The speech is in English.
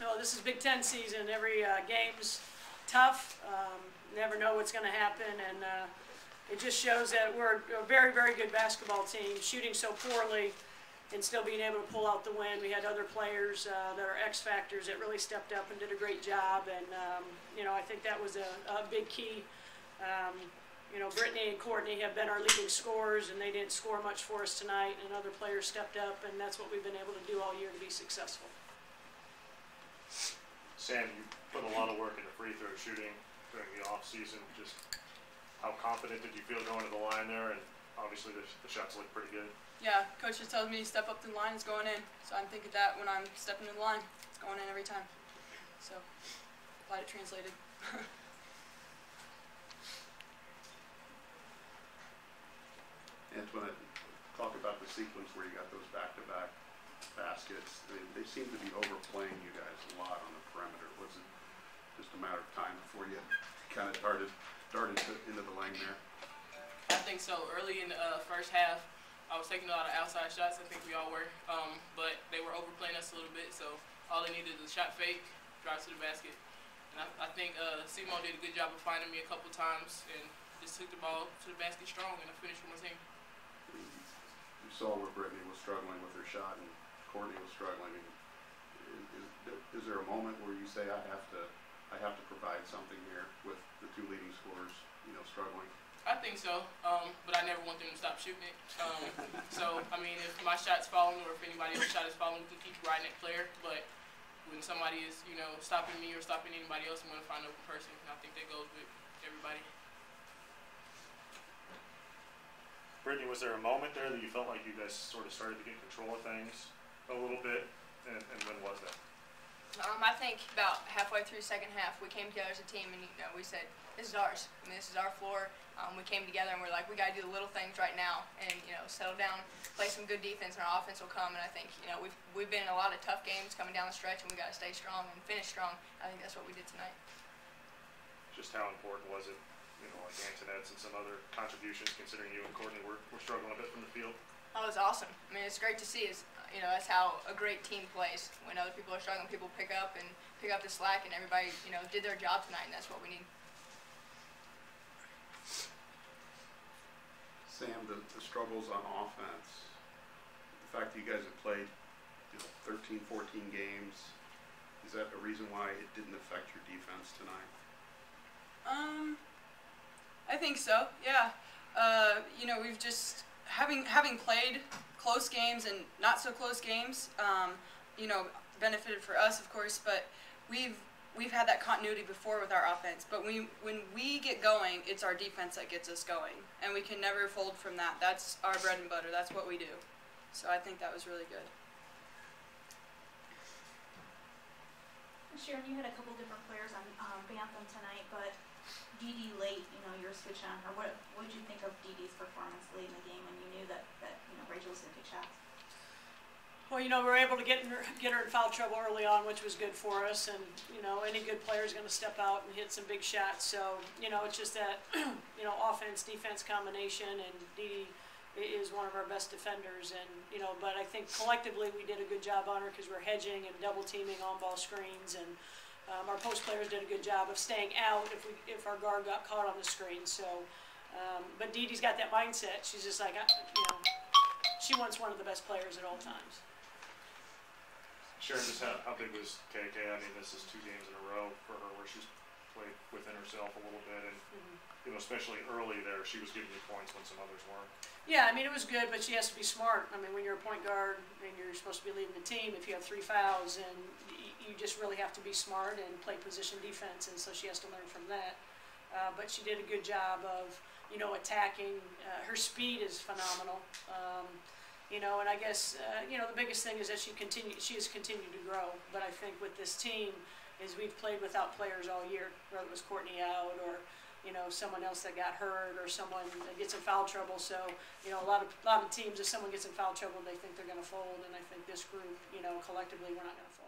No, this is Big Ten season. Every game's tough. Never know what's going to happen, and it just shows that we're a very, very good basketball team, shooting so poorly and still being able to pull out the win. We had other players that are X factors that really stepped up and did a great job, and you know, I think that was a big key. You know, Brittany and Courtney have been our leading scorers, and they didn't score much for us tonight, and other players stepped up, and that's what we've been able to do all year to be successful. Sam, you put a lot of work into free throw shooting during the off season. Just how confident did you feel going to the line there? And obviously the shots look pretty good. Yeah, coach just tells me to step up to the line, it's going in. So I'm thinking that when I'm stepping in the line, it's going in every time. So glad it translated. Antoinette, talk about the sequence where you got those back-to-back baskets. They seem to be overplaying you guys a lot on the perimeter. Was it just a matter of time before you kind of darted into the lane there? I think so. Early in the first half, I was taking a lot of outside shots. I think we all were, but they were overplaying us a little bit. So all they needed was a shot fake, drive to the basket, and I think Simone did a good job of finding me a couple times and just took the ball to the basket strong, and I finished with my team. You saw where Brittany was struggling with her shot and Courtney was struggling. Is there a moment where you say, I have to provide something here with the two leading scorers, you know, struggling? I think so, but I never want them to stop shooting it. So, I mean, if my shot's falling or if anybody else's shot is falling, we can keep riding that player. But when somebody is, you know, stopping me or stopping anybody else, I'm going to find an open person. And I think that goes with everybody. Brittany, was there a moment there that you felt like you guys sort of started to get control of things a little bit, and when was that? I think about halfway through the second half, we came together as a team, and you know, we said, "This is ours. I mean, this is our floor." We came together, and we're like, "We got to do the little things right now, and you know, settle down, play some good defense, and our offense will come." And I think you know, we've been in a lot of tough games coming down the stretch, and we got to stay strong and finish strong. I think that's what we did tonight. Just how important was it? You know, like Antoinette's and some other contributions, considering you and Courtney were struggling a bit from the field? Oh, it was awesome. I mean, it's great to see. You know, that's how a great team plays. When other people are struggling, people pick up the slack, and everybody, you know, did their job tonight, and that's what we need. Sam, the struggles on offense, the fact that you guys have played, you know, 13, 14 games, is that a reason why it didn't affect your defense tonight? I think so. Yeah. You know, we've just having played close games and not so close games. You know, benefited for us, of course, but we've had that continuity before with our offense. But when we get going, it's our defense that gets us going, and we can never fold from that. That's our bread and butter. That's what we do. So I think that was really good. Sharon, you had a couple different players on Bantam tonight, but Dee Dee late, you know, you were switching on her. What did you think of Dee Dee's performance late in the game when you knew that you know, Rachel was going to take shots? Well, you know, we were able to get her in foul trouble early on, which was good for us. And, you know, any good player is going to step out and hit some big shots. So, you know, it's just that, you know, offense-defense combination, and Dee Dee is one of our best defenders. And, you know, but I think collectively we did a good job on her because we're hedging and double-teaming on-ball screens. And our post players did a good job of staying out if our guard got caught on the screen. So, but Dee Dee's got that mindset. She's just like, you know, she wants one of the best players at all times. Sharon, just how big was KK? I mean, this is 2 games in a row for her where she's played within herself a little bit, and you know, especially early there, she was giving you points when some others weren't. Yeah, I mean, it was good, but she has to be smart. I mean, when you're a point guard and you're supposed to be leading the team, if you have 3 fouls, and you just really have to be smart and play position defense, and so she has to learn from that. But she did a good job of, you know, attacking. Her speed is phenomenal. You know, and I guess, you know, the biggest thing is that she has continued to grow. But I think with this team is we've played without players all year, whether it was Courtney out or, you know, someone else that got hurt or someone that gets in foul trouble. So, you know, a lot of teams, if someone gets in foul trouble, they think they're going to fold. And I think this group, you know, collectively, we're not going to fold.